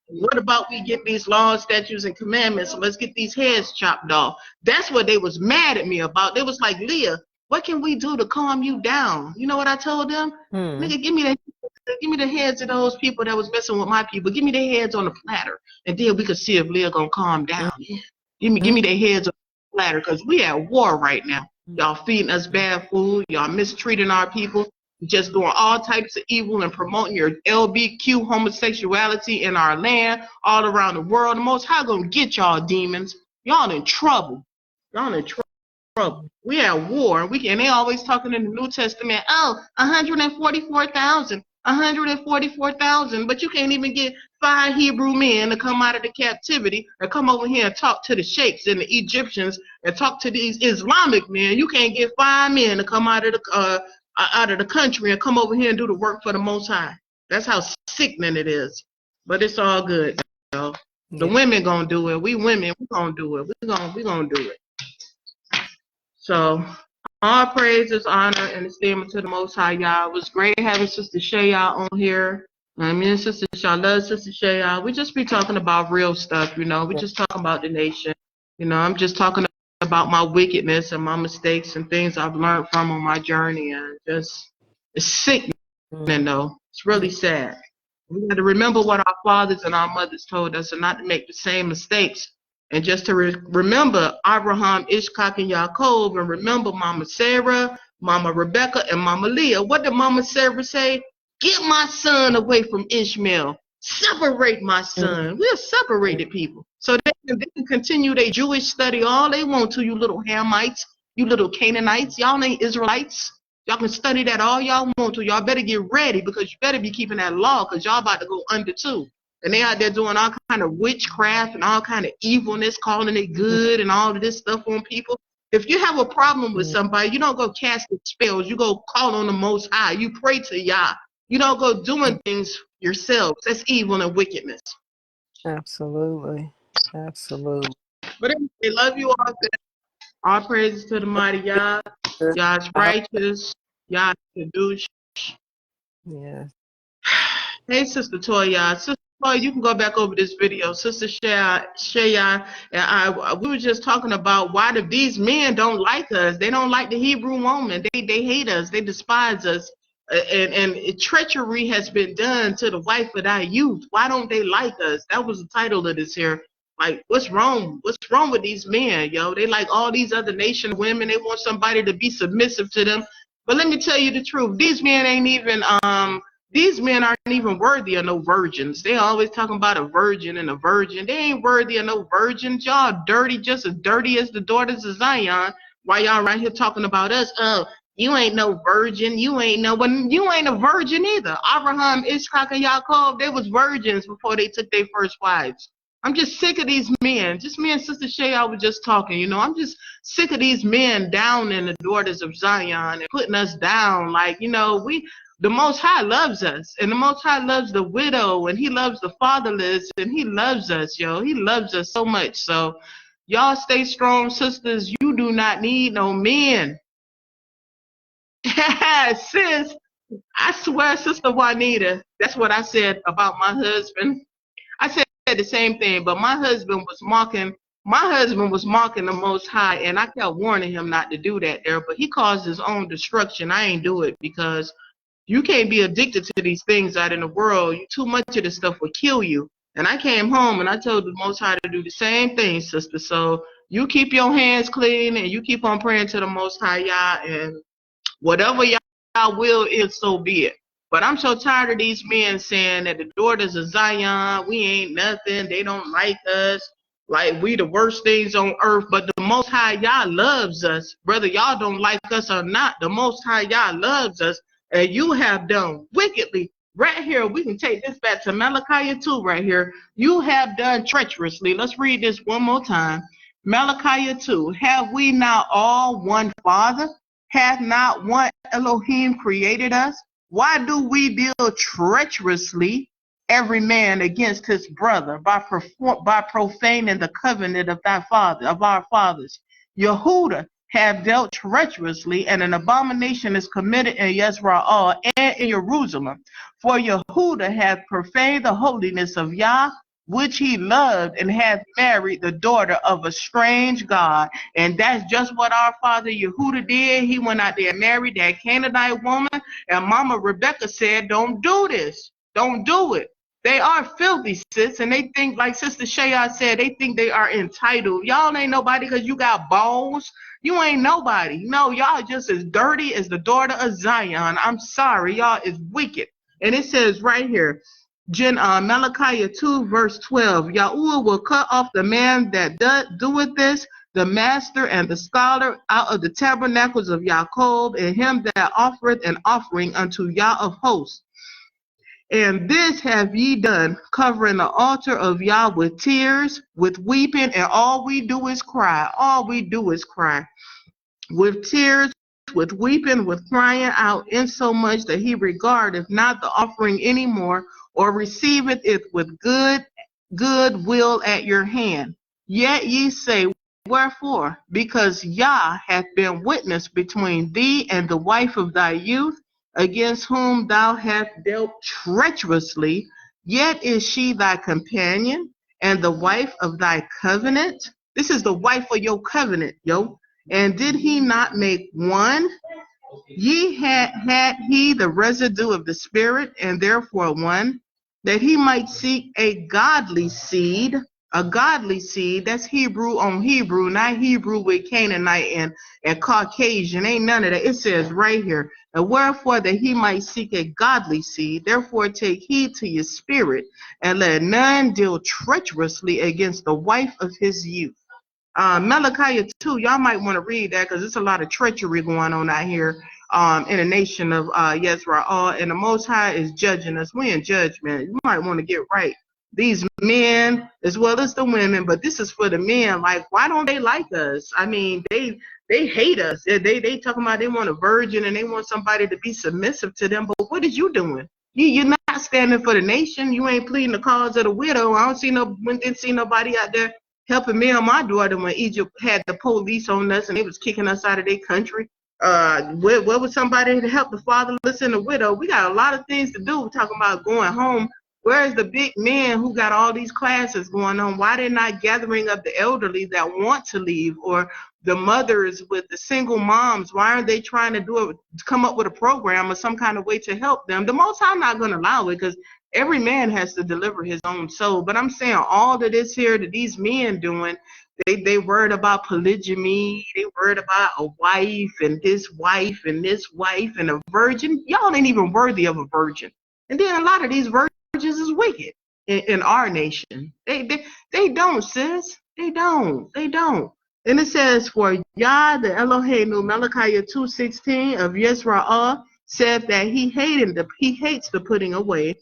What about we get these laws, statutes, and commandments? So let's get these heads chopped off. That's what they was mad at me about. They was like, Leah, what can we do to calm you down? You know what I told them?
Hmm.
Nigga, give me the heads of those people that was messing with my people. Give me their heads on the platter, and then we could see if Leah gonna calm down. Yeah. Give me their heads on the platter, because we at war right now. Y'all feeding us bad food. Y'all mistreating our people, just doing all types of evil and promoting your LBQ homosexuality in our land, all around the world. The Most High gonna get y'all demons. Y'all in trouble. Y'all in trouble. We at war. And they always talking in the New Testament. Oh, 144,000, 144,000, but you can't even get find Hebrew men to come out of the captivity and come over here and talk to the sheikhs and the Egyptians and talk to these Islamic men. You can't get 5 men to come out of the country and come over here and do the work for the Most High. That's how sickening it is. But it's all good, though. The women gonna do it. We women, we gonna do it. We gonna do it. So all praises, honor, and esteem to the Most High, y'all. It was great having Sister Shaya on here. Me and Sister Shah love Sister Shaya. We just be talking about real stuff, you know. We just talking about the nation. You know, I'm just talking about my wickedness and my mistakes and things I've learned from on my journey. And just, it's sickening, though. It's really sad. We got to remember what our fathers and our mothers told us and not to make the same mistakes. And just to remember Abraham, Ishak, and Yaakov, and remember Mama Sarah, Mama Rebecca, and Mama Leah. What did Mama Sarah say? Get my son away from Ishmael. Separate my son. We're separated people. So they can continue their Jewish study all they want to, you little Hamites, you little Canaanites. Y'all ain't Israelites. Y'all can study that all y'all want to. Y'all better get ready because you better be keeping that law because y'all about to go under too. And they out there doing all kind of witchcraft and all kind of evilness, calling it good and all of this stuff on people. If you have a problem with somebody, you don't go casting spells. You go call on the Most High. You pray to Yah. You don't go doing things yourselves. That's evil and wickedness.
Absolutely. Absolutely.
But they love you all. All praises to the mighty Yah. Yah's righteous. Yah Kadosh.
Yeah.
Hey, Sister Toya. Sister Toya, you can go back over this video. Sister Shaya and I, we were just talking about why these men don't like us. They don't like the Hebrew woman. They hate us. They despise us. And treachery has been done to the wife of thy youth. Why don't they like us? That was the title of this here. Like, what's wrong? What's wrong with these men, yo? They like all these other nation women. They want somebody to be submissive to them. But let me tell you the truth. These men ain't even these men aren't even worthy of no virgins. They always talking about a virgin and a virgin. They ain't worthy of no virgins. Y'all dirty, just as dirty as the daughters of Zion. Why y'all right here talking about us? You ain't no virgin. You ain't a virgin either. Abraham, Ishak, and Yaakov, they was virgins before they took their first wives. I'm just sick of these men. Just me and Sister Shay, I was just talking, you know. I'm just sick of these men down in the daughters of Zion and putting us down. Like, you know, the Most High loves us, and the Most High loves the widow, and he loves the fatherless, and he loves us, yo. He loves us so much. So y'all stay strong, sisters. You do not need no men. Sis, I swear, Sister Juanita, that's what I said about my husband. I said the same thing, but my husband was mocking the Most High, and I kept warning him not to do that there, but he caused his own destruction. I ain't do it because you can't be addicted to these things out in the world. Too much of this stuff will kill you. And I came home and I told the Most High to do the same thing, sister. So you keep your hands clean and you keep on praying to the Most High, Yah, and whatever y'all will is, so be it. But I'm so tired of these men saying that the daughters of Zion, we ain't nothing, they don't like us, like we the worst things on earth. But the Most High Yah loves us. Whether y'all don't like us or not, the Most High Yah loves us. And you have done wickedly. Right here, we can take this back to Malachi 2 right here. You have done treacherously. Let's read this one more time. Malachi 2. Have we not all one Father? Hath not one Elohim created us? Why do we deal treacherously, every man against his brother, by profaning the covenant of our fathers? Yehuda have dealt treacherously, and an abomination is committed in Yisrael and in Jerusalem. For Yehuda hath profaned the holiness of Yah, which he loved, and hath married the daughter of a strange god. And that's just what our father Yehuda did. He went out there and married that Canaanite woman, and Mama Rebecca said, don't do this. Don't do it. They are filthy, sis, and they think, like Sister Shaya said, they think they are entitled. Y'all ain't nobody because you got balls. You ain't nobody. No, y'all just as dirty as the daughter of Zion. I'm sorry, y'all is wicked. And it says right here, Malachi 2 verse 12, Yahuwah will cut off the man that doeth this, the master and the scholar, out of the tabernacles of Jacob, and him that offereth an offering unto Yah of hosts. And this have ye done, covering the altar of Yah with tears, with weeping, and all we do is cry. All we do is cry. With tears, with weeping, with crying out, insomuch that he regardeth not the offering any more, or receiveth it with good will at your hand. Yet ye say, wherefore? Because Yah hath been witness between thee and the wife of thy youth, against whom thou hast dealt treacherously. Yet is she thy companion, and the wife of thy covenant. This is the wife of your covenant, yo. And did he not make one? Ye had he the residue of the Spirit, and therefore one, that he might seek a godly seed. A godly seed, that's Hebrew on Hebrew, not Hebrew with Canaanite and Caucasian. Ain't none of that. It says right here, and wherefore that he might seek a godly seed. Therefore take heed to your spirit, and let none deal treacherously against the wife of his youth. Malachi 2, y'all might want to read that because there's a lot of treachery going on out here in the nation of Yisrael, and the Most High is judging us. We're in judgment. You might want to get right. These men as well as the women, but this is for the men. Like, why don't they like us? I mean, they hate us. They talking about they want a virgin and they want somebody to be submissive to them. But what is you doing? You're not standing for the nation. You ain't pleading the cause of the widow. I didn't see nobody out there helping me and my daughter when Egypt had the police on us and they was kicking us out of their country. Where was somebody to help the fatherless and the widow? We got a lot of things to do. We're talking about going home. Where's the big men who got all these classes going on? Why they're not gathering up the elderly that want to leave, or the mothers with the single moms? Why aren't they trying to come up with a program or some kind of way to help them? The Most High not going to allow it because every man has to deliver his own soul. But I'm saying all of this here that these men doing, they worried about polygamy, they worried about a wife and this wife and this wife and a virgin. Y'all ain't even worthy of a virgin. And then a lot of these virgins is wicked in our nation. They don't, sis. They don't. And it says, for Yah the Eloheinu, Malachi 2:16 of Yisrael, said that he hates the putting away.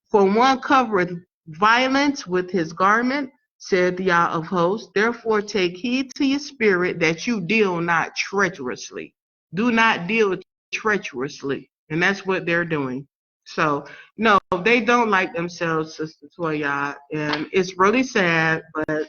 For one covereth violence with his garment, said Yah of hosts. Therefore take heed to your spirit that you deal not treacherously. Do not deal treacherously. And that's what they're doing. So, no, they don't like themselves, Sister Toya. And it's really sad, but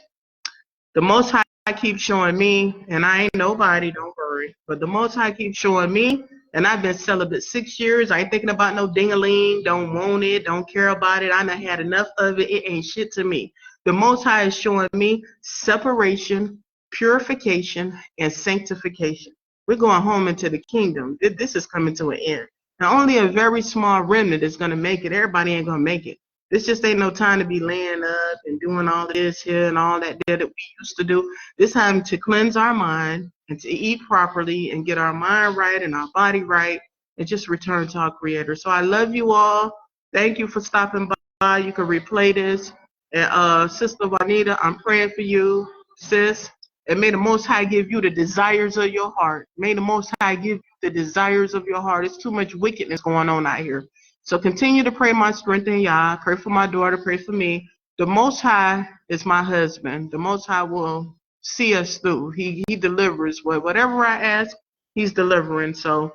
the Most High keeps showing me, and I ain't nobody, don't worry, but the Most High keeps showing me, and I've been celibate 6 years. I ain't thinking about no ding-a-ling, don't want it, don't care about it. I done had enough of it. It ain't shit to me. The Most High is showing me separation, purification, and sanctification. We're going home into the kingdom. This is coming to an end. Now, only a very small remnant is going to make it. Everybody ain't going to make it. This just ain't no time to be laying up and doing all this here and all that there that we used to do. This time to cleanse our mind and to eat properly and get our mind right and our body right and just return to our Creator. So I love you all. Thank you for stopping by. You can replay this. And Sister Juanita, I'm praying for you, sis. And may the Most High give you the desires of your heart. May the Most High give you the desires of your heart. It's too much wickedness going on out here. So continue to pray my strength in Yah. Pray for my daughter. Pray for me. The Most High is my husband. The Most High will see us through. He delivers. Whatever I ask, he's delivering. So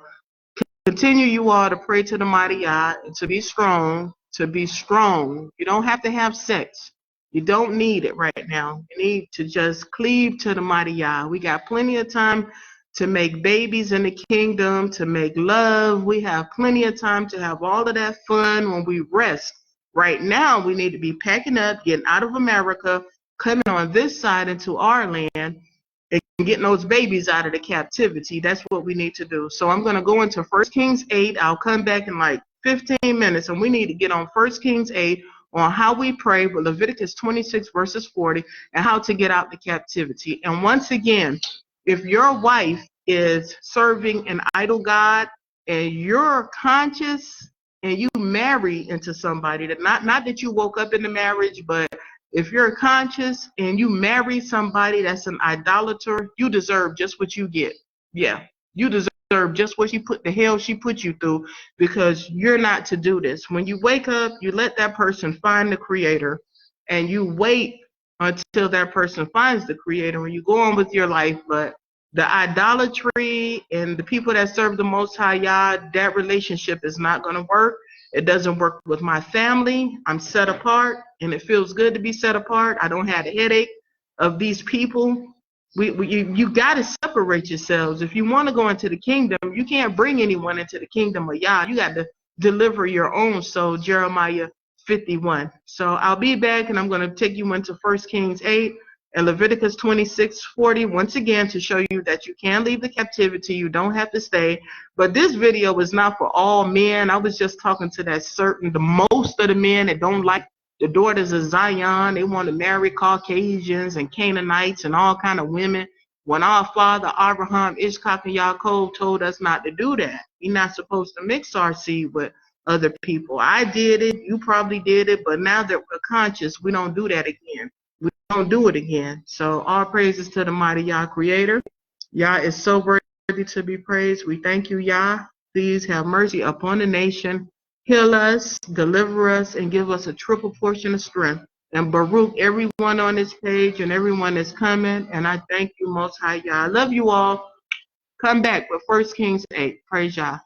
continue you all to pray to the mighty Yah and to be strong. To be strong. You don't have to have sex. You don't need it right now. You need to just cleave to the mighty Yah. We got plenty of time to make babies in the kingdom, to make love. We have plenty of time to have all of that fun when we rest. Right now, we need to be packing up, getting out of America, coming on this side into our land, and getting those babies out of the captivity. That's what we need to do. So I'm going to go into 1 Kings 8. I'll come back in like 15 minutes, and we need to get on 1 Kings 8 on how we pray with Leviticus 26 verses 40 and how to get out the captivity. And once again, if your wife is serving an idol god and you're conscious and you marry into somebody that not that you woke up in the marriage, but if you're conscious and you marry somebody that's an idolater, you deserve just what you get. Yeah, you deserve deserve just what the hell she put you through, because you're not to do this. When you wake up, you let that person find the creator, and you wait until that person finds the creator and you go on with your life. But the idolatry and the people that serve the Most High Yah, that relationship is not going to work. It doesn't work with my family. I'm set apart, and it feels good to be set apart. I don't have a headache of these people. You got to separate yourselves. If you want to go into the kingdom, you can't bring anyone into the kingdom of Yah. You got to deliver your own soul, Jeremiah 51. So I'll be back, and I'm going to take you into 1 Kings 8 and Leviticus 26:40 once again to show you that you can leave the captivity. You don't have to stay. But this video is not for all men. I was just talking to the most of the men that don't like the daughters of Zion. They want to marry Caucasians and Canaanites and all kind of women, when our father Abraham, Ishak, and Yaakov told us not to do that. We're not supposed to mix our seed with other people. I did it. You probably did it. But now that we're conscious, we don't do that again. We don't do it again. So all praises to the mighty Yah Creator. Yah is so worthy to be praised. We thank you, Yah. Please have mercy upon the nation. Heal us, deliver us, and give us a triple portion of strength. And Baruch everyone on this page and everyone that's coming. And I thank you, Most High Yah. I love you all. Come back with 1 Kings 8. Praise Yah.